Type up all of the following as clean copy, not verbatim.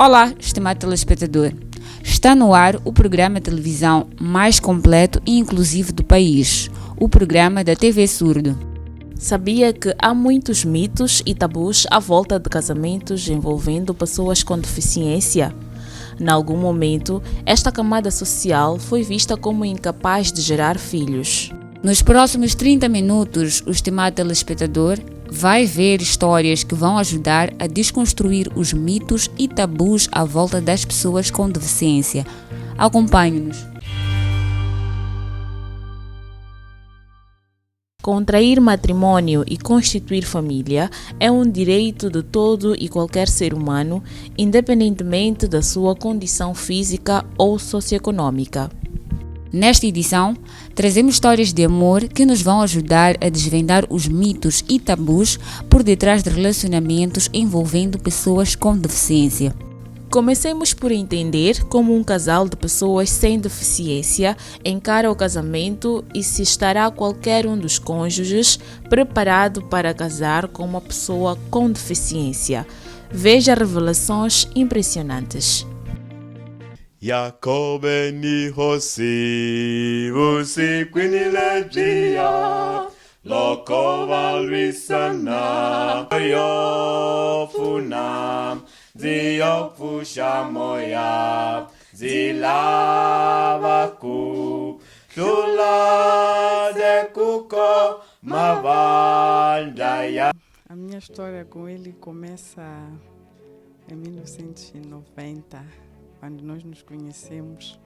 Olá, estimado telespectador. Está no ar o programa de televisão mais completo e inclusivo do país, o programa da TV Surdo. Sabia que há muitos mitos e tabus à volta de casamentos envolvendo pessoas com deficiência? Em algum momento, esta camada social foi vista como incapaz de gerar filhos. Nos próximos 30 minutos, o estimado telespectador vai ver histórias que vão ajudar a desconstruir os mitos e tabus à volta das pessoas com deficiência. Acompanhe-nos. Contrair matrimônio e constituir família é um direito de todo e qualquer ser humano, independentemente da sua condição física ou socioeconômica. Nesta edição, trazemos histórias de amor que nos vão ajudar a desvendar os mitos e tabus por detrás de relacionamentos envolvendo pessoas com deficiência. Comecemos por entender como um casal de pessoas sem deficiência encara o casamento e se estará qualquer um dos cônjuges preparado para casar com uma pessoa com deficiência. Veja revelações impressionantes. Yakobe ni hosi usikwinile jia lokova luisana yofuna ziyofusha moya zilavaku shula kuko mavandaya. A minha história com ele começa em 1990. Quando nós nos conhecemos,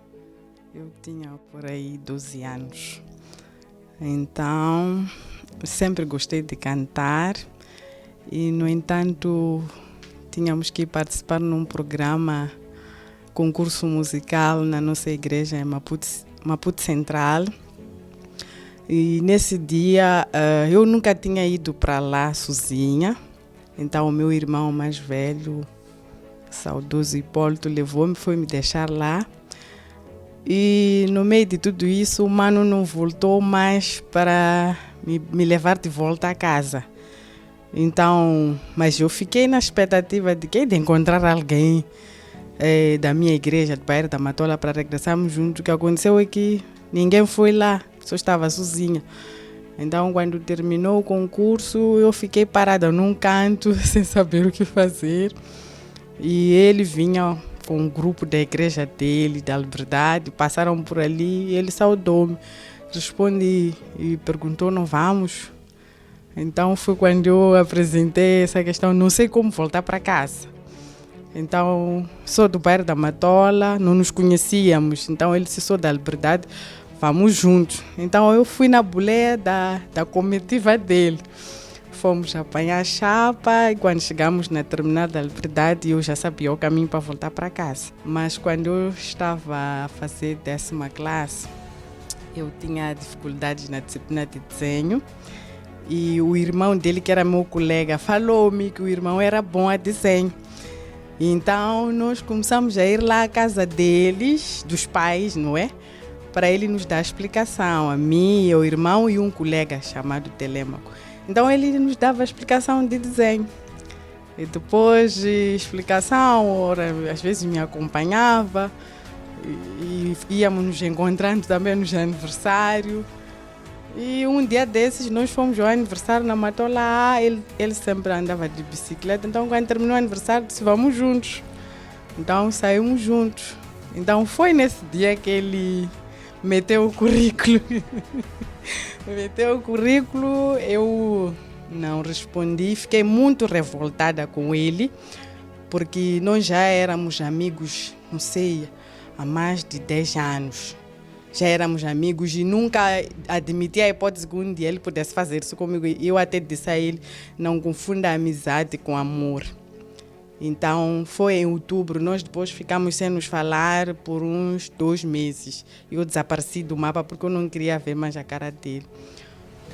eu tinha por aí 12 anos. Então, sempre gostei de cantar e, no entanto, tínhamos que participar num programa, concurso musical na nossa igreja em Maputo Central. E nesse dia, eu nunca tinha ido para lá sozinha. Então, o meu irmão mais velho, saudoso Hipólito, levou-me, foi me deixar lá. E no meio de tudo isso, o mano não voltou mais para me levar de volta a casa. Então, mas eu fiquei na expectativa de encontrar alguém da minha igreja, de Baía da Matola, para regressarmos juntos. O que aconteceu é que ninguém foi lá, só estava sozinha. Então, quando terminou o concurso, eu fiquei parada num canto, sem saber o que fazer. E ele vinha com um grupo da igreja dele, da Liberdade, passaram por ali e ele saudou-me. Respondi e perguntou, não vamos? Então foi quando eu apresentei essa questão, não sei como voltar para casa. Então, sou do bairro da Matola, não nos conhecíamos, então ele se sou da Liberdade, vamos juntos. Então eu fui na boleia da comitiva dele. Fomos apanhar a chapa e quando chegamos na terminal da Liberdade eu já sabia o caminho para voltar para casa. Mas quando eu estava a fazer 10ª classe, eu tinha dificuldades na disciplina de desenho e o irmão dele, que era meu colega, falou-me que o irmão era bom a desenho. Então nós começamos a ir lá à casa deles, dos pais, não é? Para ele nos dar explicação, a mim, o irmão e um colega chamado Telêmaco. Então ele nos dava explicação de desenho. E depois de explicação, às vezes me acompanhava e íamos nos encontrando também nos aniversários. E um dia desses nós fomos ao aniversário na Matola. Ele sempre andava de bicicleta, então quando terminou o aniversário disse vamos juntos. Então saímos juntos. Então foi nesse dia que ele meteu o currículo. Meteu o currículo, eu não respondi, fiquei muito revoltada com ele, porque nós já éramos amigos, não sei, há mais de 10 anos. Já éramos amigos e nunca admiti a hipótese que um dia ele pudesse fazer isso comigo. Eu até disse a ele, não confunda amizade com amor. Então, foi em outubro, nós depois ficamos sem nos falar por uns 2 meses. Eu desapareci do mapa porque eu não queria ver mais a cara dele.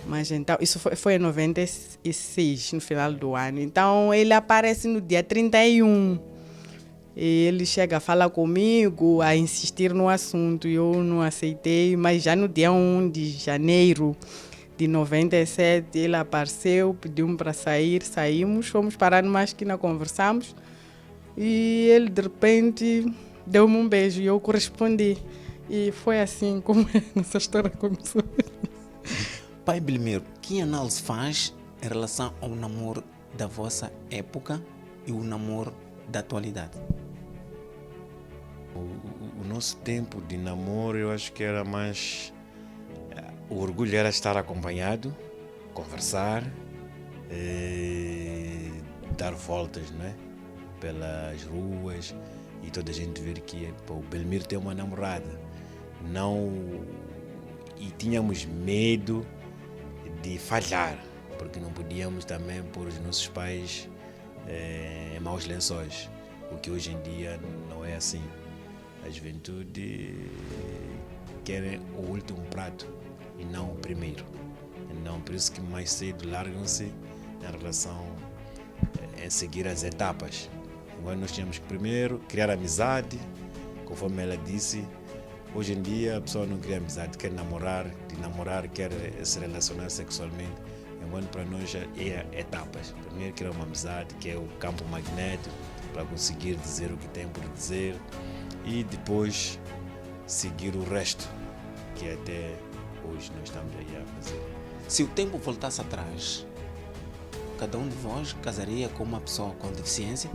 Mas então, isso foi em 96, no final do ano. Então, ele aparece no dia 31. E ele chega a falar comigo, a insistir no assunto. Eu não aceitei, mas já no dia 1 de janeiro de 97, ele apareceu, pediu-me para sair, saímos, fomos parar numa esquina, conversamos E ele de repente deu-me um beijo e eu correspondi. E foi assim como essa história começou. Pai Belmiro, que análise faz em relação ao namoro da vossa época e o namoro da atualidade? O nosso tempo de namoro, eu acho que era mais... O orgulho era estar acompanhado, conversar, dar voltas, não é? Pelas ruas e toda a gente ver que o Belmiro tem uma namorada. E tínhamos medo de falhar, porque não podíamos também pôr os nossos pais em maus lençóis, o que hoje em dia não é assim. A juventude quer o último prato e não o primeiro. Então, por isso que mais cedo largam-se em relação a seguir as etapas. Agora nós tínhamos que primeiro criar amizade, conforme ela disse. Hoje em dia a pessoa não cria amizade, quer namorar, quer se relacionar sexualmente. Enquanto para nós é etapas. Primeiro criar uma amizade, que é o campo magnético, para conseguir dizer o que tem por dizer, e depois seguir o resto, que até hoje nós estamos aí a fazer. Se o tempo voltasse atrás, cada um de vós casaria com uma pessoa com deficiência?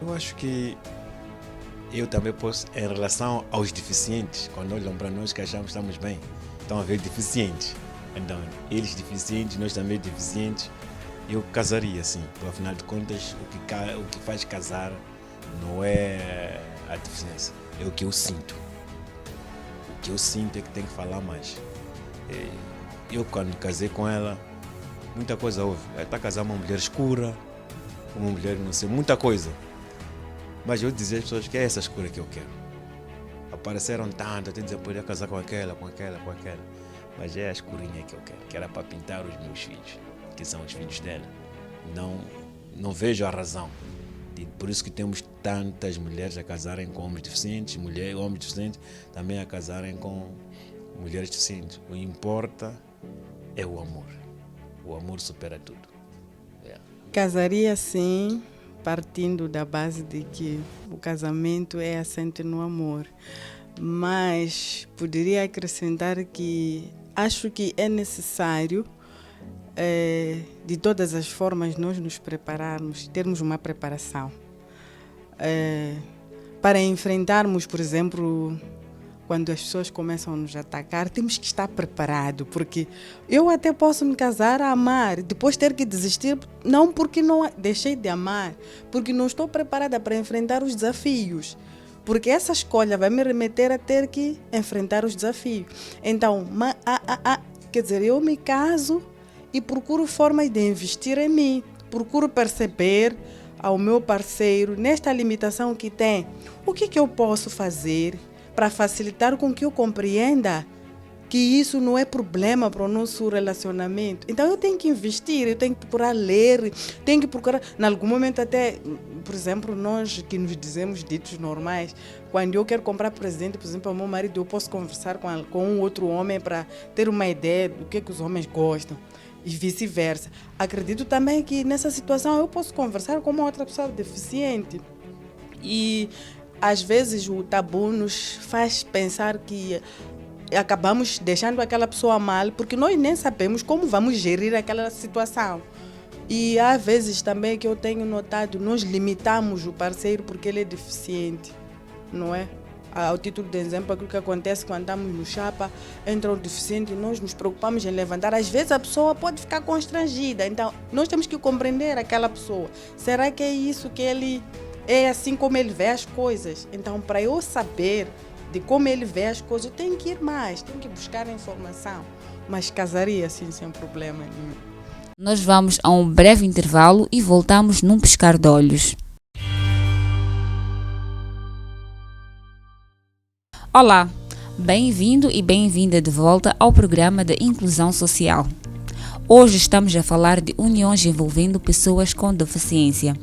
Eu acho que eu também posso, em relação aos deficientes, quando olham para nós que achamos que estamos bem, estão a ver deficientes. Então, eles deficientes, nós também deficientes, eu casaria sim, porque afinal de contas o que faz casar não é a deficiência, é o que eu sinto. O que eu sinto é que tem que falar mais. Eu quando casei com ela, muita coisa houve. Ela está a casar uma mulher escura, uma mulher não sei, muita coisa. Mas eu dizia às pessoas que é essa escura que eu quero. Apareceram tanto, até dizer, podia casar com aquela. Mas é a escurinha que eu quero, que era para pintar os meus filhos, que são os filhos dela. Não vejo a razão. E por isso que temos tantas mulheres a casarem com homens deficientes, homens deficientes também a casarem com mulheres deficientes. O que importa é o amor. O amor supera tudo. Casaria sim, partindo da base de que o casamento é assente no amor. Mas poderia acrescentar que acho que é necessário, de todas as formas, nós nos prepararmos, termos uma preparação. Para enfrentarmos, por exemplo, quando as pessoas começam a nos atacar, temos que estar preparados, porque eu até posso me casar a amar, depois ter que desistir, não porque não deixei de amar, porque não estou preparada para enfrentar os desafios. Porque essa escolha vai me remeter a ter que enfrentar os desafios. Então, quer dizer, eu me caso e procuro formas de investir em mim. Procuro perceber ao meu parceiro, nesta limitação que tem, o que eu posso fazer para facilitar com que eu compreenda que isso não é problema para o nosso relacionamento. Então eu tenho que investir, eu tenho que procurar ler, tenho que procurar, em algum momento até, por exemplo, nós que nos dizemos ditos normais, quando eu quero comprar presente, por exemplo, ao meu marido, eu posso conversar com um outro homem para ter uma ideia do que os homens gostam e vice-versa. Acredito também que nessa situação eu posso conversar com uma outra pessoa deficiente. E às vezes o tabu nos faz pensar que acabamos deixando aquela pessoa mal, porque nós nem sabemos como vamos gerir aquela situação. E há vezes também que eu tenho notado, nós limitamos o parceiro porque ele é deficiente, não é? Ao título de exemplo, aquilo que acontece quando estamos no chapa, entra um deficiente e nós nos preocupamos em levantar. Às vezes a pessoa pode ficar constrangida, então nós temos que compreender aquela pessoa. Será que é isso que ele é, assim como ele vê as coisas? Então, para eu saber de como ele vê as coisas, eu tenho que ir mais, tenho que buscar informação. Mas casaria assim, sem problema nenhum. Nós vamos a um breve intervalo e voltamos num piscar de olhos. Olá, bem-vindo e bem-vinda de volta ao programa de Inclusão Social. Hoje estamos a falar de uniões envolvendo pessoas com deficiência.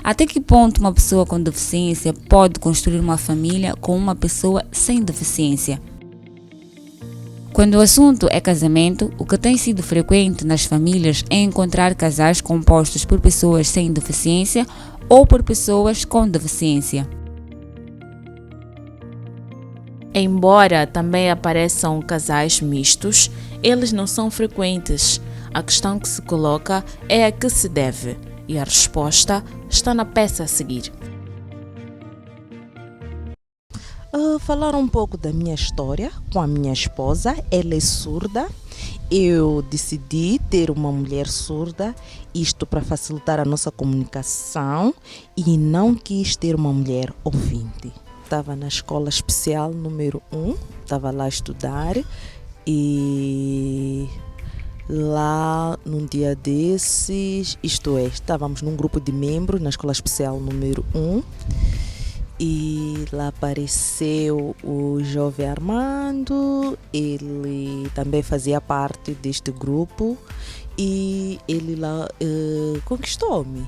Até que ponto uma pessoa com deficiência pode construir uma família com uma pessoa sem deficiência? Quando o assunto é casamento, o que tem sido frequente nas famílias é encontrar casais compostos por pessoas sem deficiência ou por pessoas com deficiência. Embora também apareçam casais mistos, eles não são frequentes. A questão que se coloca é a que se deve, e a resposta está na peça a seguir. Falar um pouco da minha história com a minha esposa. Ela é surda. Eu decidi ter uma mulher surda, isto para facilitar a nossa comunicação, e não quis ter uma mulher ouvinte. Estava na escola especial número 1, estava lá a estudar, e lá num dia desses, isto é, estávamos num grupo de membros na escola especial número 1, e lá apareceu o jovem Armando. Ele também fazia parte deste grupo e ele lá conquistou-me,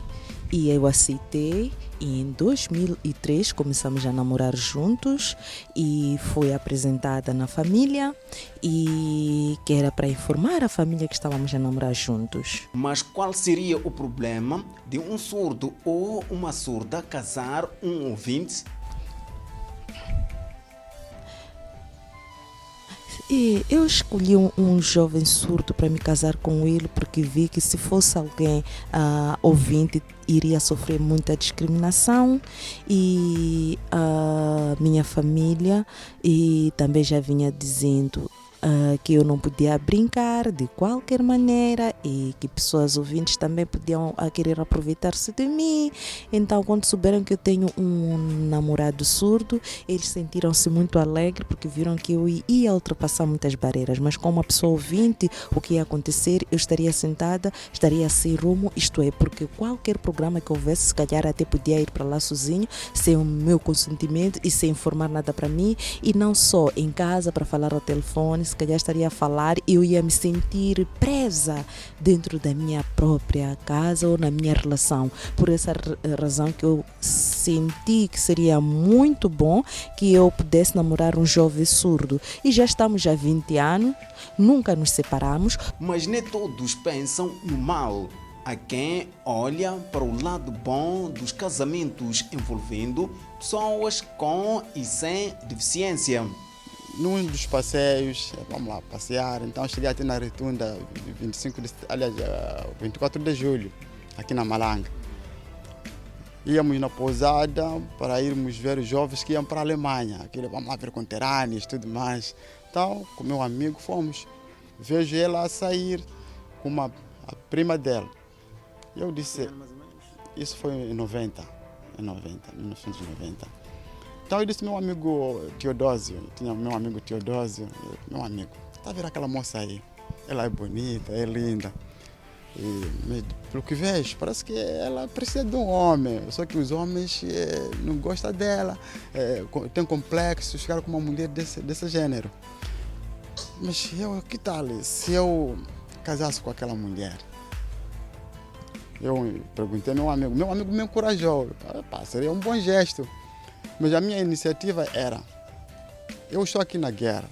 e eu aceitei. E em 2003 começamos a namorar juntos e foi apresentada na família, e que era para informar a família que estávamos a namorar juntos. Mas qual seria o problema de um surdo ou uma surda casar um ouvinte? E eu escolhi um jovem surdo para me casar com ele, porque vi que se fosse alguém ouvinte iria sofrer muita discriminação, e a minha família e também já vinha dizendo que eu não podia brincar de qualquer maneira, e que pessoas ouvintes também podiam querer aproveitar-se de mim. Então, quando souberam que eu tenho um namorado surdo, eles sentiram-se muito alegres, porque viram que eu ia ultrapassar muitas barreiras. Mas com uma pessoa ouvinte, o que ia acontecer? Eu estaria sentada, estaria sem rumo, isto é, porque qualquer programa que houvesse, se calhar até podia ir para lá sozinho, sem o meu consentimento e sem informar nada para mim, e não só em casa para falar ao telefone. Se calhar estaria a falar e eu ia me sentir presa dentro da minha própria casa ou na minha relação. Por essa razão que eu senti que seria muito bom que eu pudesse namorar um jovem surdo. E já estamos há 20 anos, nunca nos separamos. Mas nem todos pensam no mal. Há quem olha para o lado bom dos casamentos envolvendo pessoas com e sem deficiência. Num dos passeios, vamos lá passear, então cheguei até na Retunda, 24 de julho, aqui na Malanga. Íamos na pousada para irmos ver os jovens que iam para a Alemanha, aquele, vamos lá ver conterrâneos e tudo mais. Então, com meu amigo fomos. Vejo ela a sair com a prima dela. Eu disse, isso foi em 1990. Então eu disse, meu amigo Teodósio, meu amigo, tá vendo aquela moça aí? Ela é bonita, é linda. E, pelo que vejo, parece que ela precisa de um homem, só que os homens não gostam dela, tem complexos, ficaram com uma mulher desse gênero. Mas que tal se eu casasse com aquela mulher? Eu perguntei ao meu amigo me encorajou, seria um bom gesto. Mas a minha iniciativa era, eu estou aqui na guerra,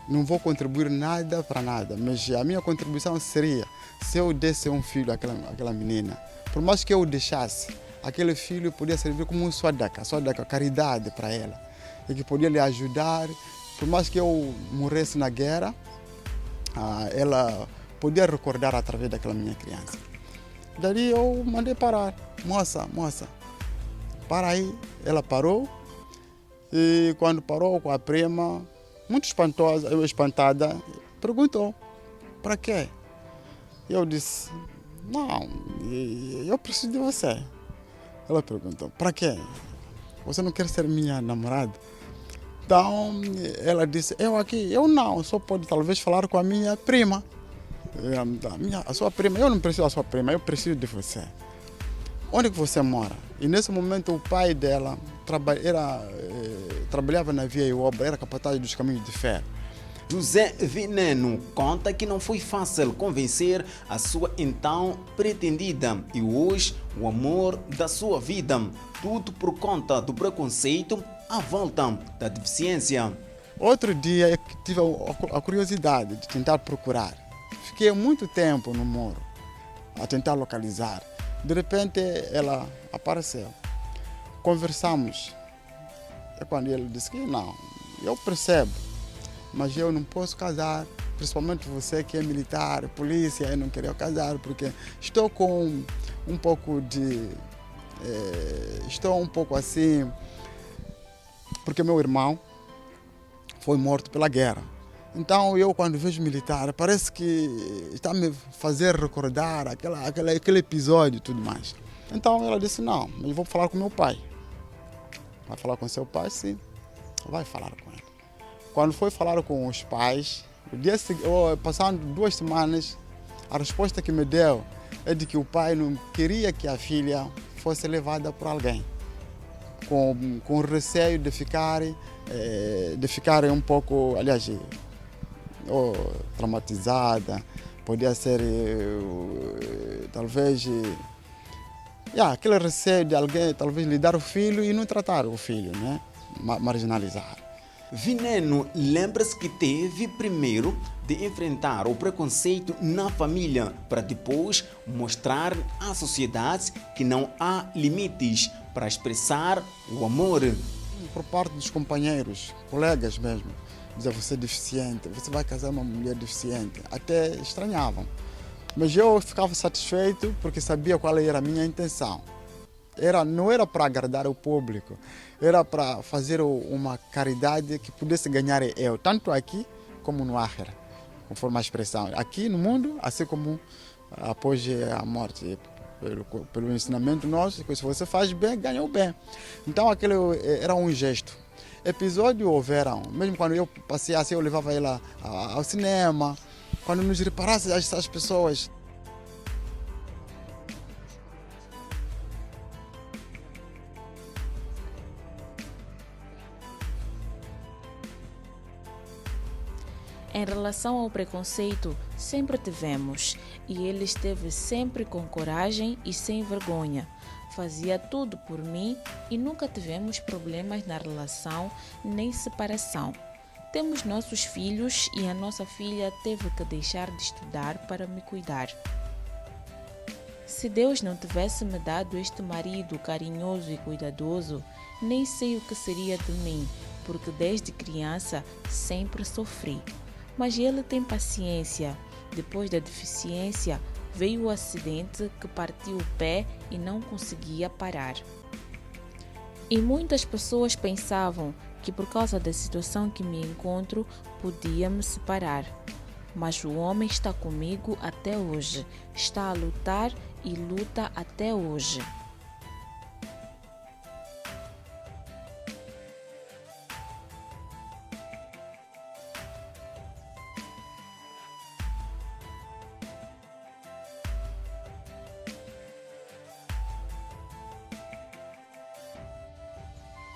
não vou contribuir nada para nada, mas a minha contribuição seria, se eu desse um filho àquela menina, por mais que eu deixasse, aquele filho podia servir como um sodaka, caridade para ela, e que podia lhe ajudar, por mais que eu morresse na guerra, ela podia recordar através daquela minha criança. Daí eu mandei parar, moça, para aí. Ela parou, e quando parou com a prima, muito espantada, perguntou, para quê? Eu disse, não, eu preciso de você. Ela perguntou, para quê? Você não quer ser minha namorada? Então, ela disse, eu não, só pode talvez falar com a minha prima. A sua prima, eu não preciso da sua prima, eu preciso de você. Onde que você mora? E nesse momento o pai dela trabalhava na via e obra, era capataz dos caminhos de ferro. José Veneno conta que não foi fácil convencer a sua então pretendida e hoje o amor da sua vida, tudo por conta do preconceito à volta da deficiência. Outro dia eu tive a curiosidade de tentar procurar. Fiquei muito tempo no muro a tentar localizar. De repente ela apareceu. Conversamos. É quando ele disse que não, eu percebo, mas eu não posso casar, principalmente você que é militar, polícia, eu não queria casar porque estou com um pouco de... estou um pouco assim, porque meu irmão foi morto pela guerra. Então eu quando vejo militar, parece que está a me fazer recordar aquele episódio e tudo mais. Então ela disse, não, eu vou falar com meu pai. Vai falar com seu pai? Sim, vai falar com ele. Quando foi falar com os pais, passando 2 semanas, a resposta que me deu é de que o pai não queria que a filha fosse levada por alguém, com receio de ficarem um pouco, aliás, traumatizada, podia ser talvez aquele receio de alguém talvez lhe dar o filho e não tratar o filho, né? Marginalizar. Veneno lembra-se que teve primeiro de enfrentar o preconceito na família para depois mostrar à sociedade que não há limites para expressar o amor. Por parte dos companheiros, colegas mesmo, dizer você é deficiente, você vai casar uma mulher deficiente, até estranhavam. Mas eu ficava satisfeito porque sabia qual era a minha intenção. Não era para agradar o público, era para fazer uma caridade que pudesse ganhar eu, tanto aqui como no Ákhira, conforme a expressão. Aqui no mundo, assim como após a morte, pelo ensinamento nosso, que se você faz bem, ganha o bem. Então aquele era um gesto. Episódio houveram, mesmo quando eu passeasse, eu levava ela ao cinema. Quando nos reparasse essas pessoas. Em relação ao preconceito, sempre tivemos, e ele esteve sempre com coragem e sem vergonha. Fazia tudo por mim e nunca tivemos problemas na relação nem separação. Temos nossos filhos e a nossa filha teve que deixar de estudar para me cuidar. Se Deus não tivesse me dado este marido carinhoso e cuidadoso, nem sei o que seria de mim, porque desde criança sempre sofri. Mas ele tem paciência. Depois da deficiência, veio o acidente que partiu o pé e não conseguia parar. E muitas pessoas pensavam que por causa da situação que me encontro, podia me separar. Mas o homem está comigo até hoje, está a lutar e luta até hoje.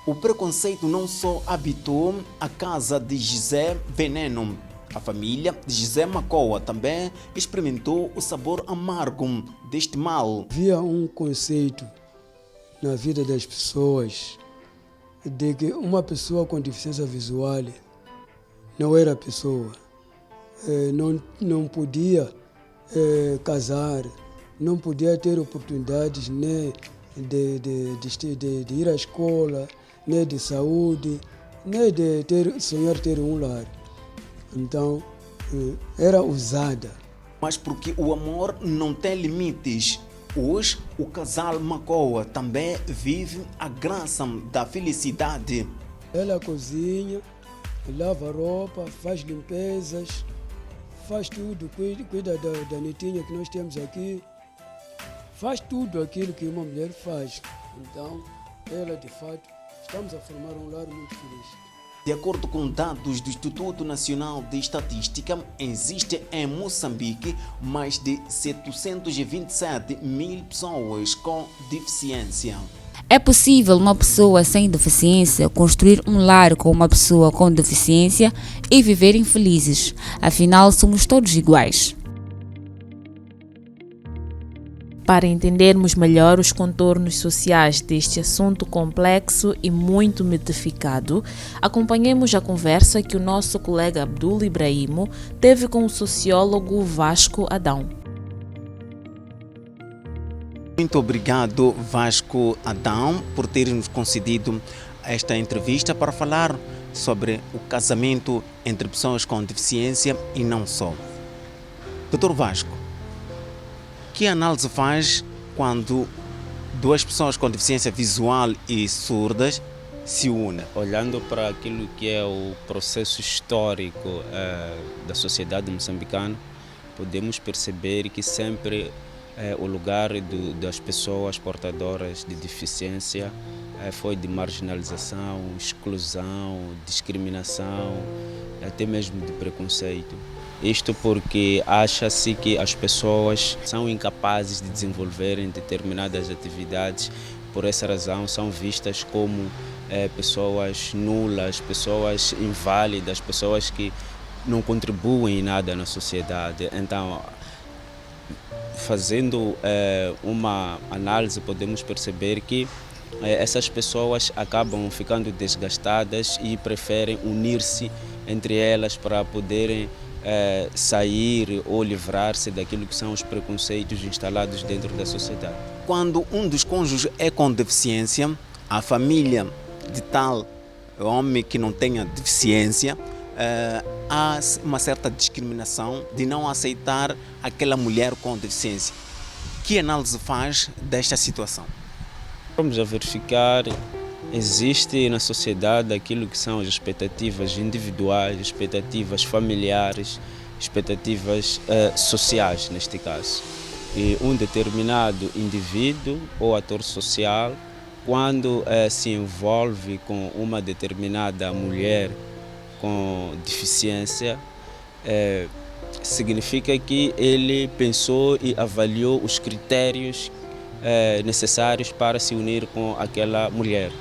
O preconceito não só habitou a casa de José Veneno. A família de José Macoa também experimentou o sabor amargo deste mal. Havia um conceito na vida das pessoas de que uma pessoa com deficiência visual não era pessoa, não podia casar, não podia ter oportunidades nem de ir à escola, nem de saúde, nem de sonhar ter um lar. Então, era usada. Mas porque o amor não tem limites, hoje o casal Macoa também vive a graça da felicidade. Ela cozinha, lava roupa, faz limpezas, faz tudo, cuida da netinha que nós temos aqui, faz tudo aquilo que uma mulher faz. Então, ela de fato, estamos a formar um lar muito feliz. De acordo com dados do Instituto Nacional de Estatística, existe em Moçambique mais de 727 mil pessoas com deficiência. É possível uma pessoa sem deficiência construir um lar com uma pessoa com deficiência e viverem felizes. Afinal, somos todos iguais. Para entendermos melhor os contornos sociais deste assunto complexo e muito mitificado, acompanhemos a conversa que o nosso colega Abdul Ibrahimo teve com o sociólogo Vasco Adão. Muito obrigado, Vasco Adão, por ter nos concedido esta entrevista para falar sobre o casamento entre pessoas com deficiência e não só. Dr. Vasco, que análise faz quando duas pessoas com deficiência visual e surdas se unem? Olhando para aquilo que é o processo histórico da sociedade moçambicana, podemos perceber que sempre o lugar das pessoas portadoras de deficiência foi de marginalização, exclusão, discriminação, até mesmo de preconceito. Isto porque acha-se que as pessoas são incapazes de desenvolverem determinadas atividades, por essa razão são vistas como pessoas nulas, pessoas inválidas, pessoas que não contribuem em nada na sociedade. Então, fazendo uma análise, podemos perceber que essas pessoas acabam ficando desgastadas e preferem unir-se entre elas para poderem sair ou livrar-se daquilo que são os preconceitos instalados dentro da sociedade. Quando um dos cônjuges é com deficiência, a família de tal homem que não tenha deficiência, há uma certa discriminação de não aceitar aquela mulher com deficiência. Que análise faz desta situação? Vamos a verificar, existe na sociedade aquilo que são as expectativas individuais, expectativas familiares, expectativas sociais neste caso. E um determinado indivíduo ou ator social, quando se envolve com uma determinada mulher com deficiência, significa que ele pensou e avaliou os critérios necessários para se unir com aquela mulher.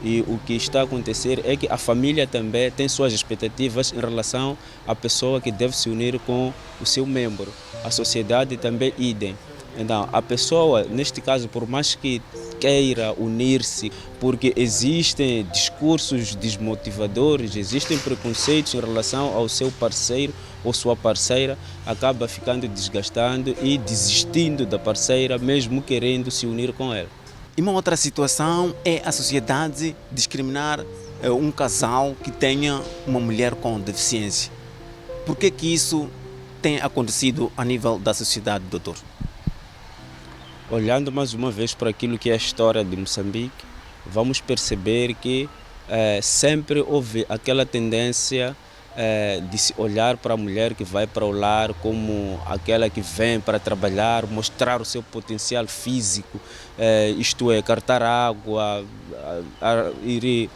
E o que está a acontecer é que a família também tem suas expectativas em relação à pessoa que deve se unir com o seu membro. A sociedade também idem. Então, a pessoa, neste caso, por mais que queira unir-se, porque existem discursos desmotivadores, existem preconceitos em relação ao seu parceiro ou sua parceira, acaba ficando desgastando e desistindo da parceira, mesmo querendo se unir com ela. E uma outra situação é a sociedade discriminar um casal que tenha uma mulher com deficiência. Por que isso tem acontecido a nível da sociedade, doutor? Olhando mais uma vez para aquilo que é a história de Moçambique, vamos perceber que sempre houve aquela tendência de se olhar para a mulher que vai para o lar como aquela que vem para trabalhar, mostrar o seu potencial físico, isto é, cartar água, ir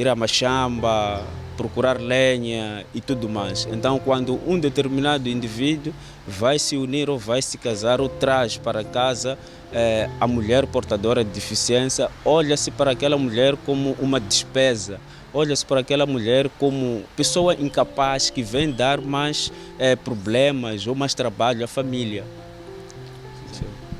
à machamba, procurar lenha e tudo mais. Então, quando um determinado indivíduo vai se unir ou vai se casar ou traz para casa a mulher portadora de deficiência, olha-se para aquela mulher como uma despesa, olha-se para aquela mulher como pessoa incapaz que vem dar mais problemas ou mais trabalho à família.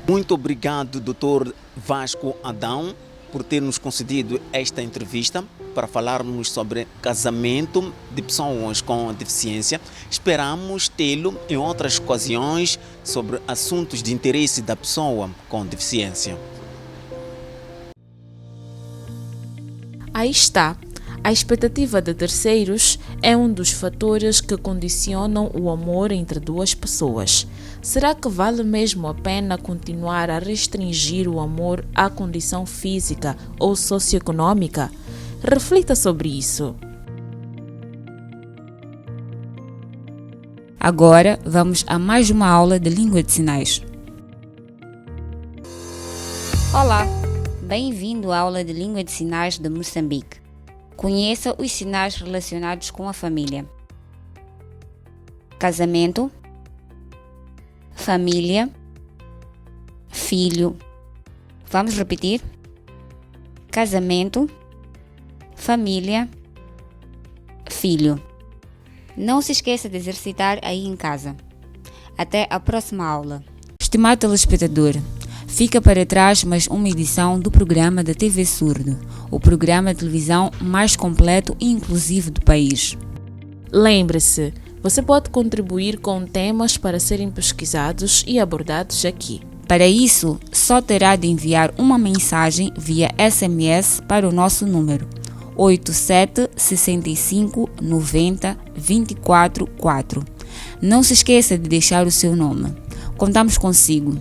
Muito obrigado, Dr. Vasco Adão, por ter nos concedido esta entrevista para falarmos sobre casamento de pessoas com deficiência. Esperamos tê-lo em outras ocasiões sobre assuntos de interesse da pessoa com deficiência. Aí está. A expectativa de terceiros é um dos fatores que condicionam o amor entre duas pessoas. Será que vale mesmo a pena continuar a restringir o amor à condição física ou socioeconômica? Reflita sobre isso. Agora vamos a mais uma aula de língua de sinais. Olá, bem-vindo à aula de língua de sinais de Moçambique. Conheça os sinais relacionados com a família: casamento, família, filho. Vamos repetir? Casamento, família, filho. Não se esqueça de exercitar aí em casa. Até a próxima aula. Estimado telespectador, fica para trás mais uma edição do programa da TV Surdo, o programa de televisão mais completo e inclusivo do país. Lembre-se, você pode contribuir com temas para serem pesquisados e abordados aqui. Para isso, só terá de enviar uma mensagem via SMS para o nosso número 87 65 90 24 4. Não se esqueça de deixar o seu nome. Contamos consigo.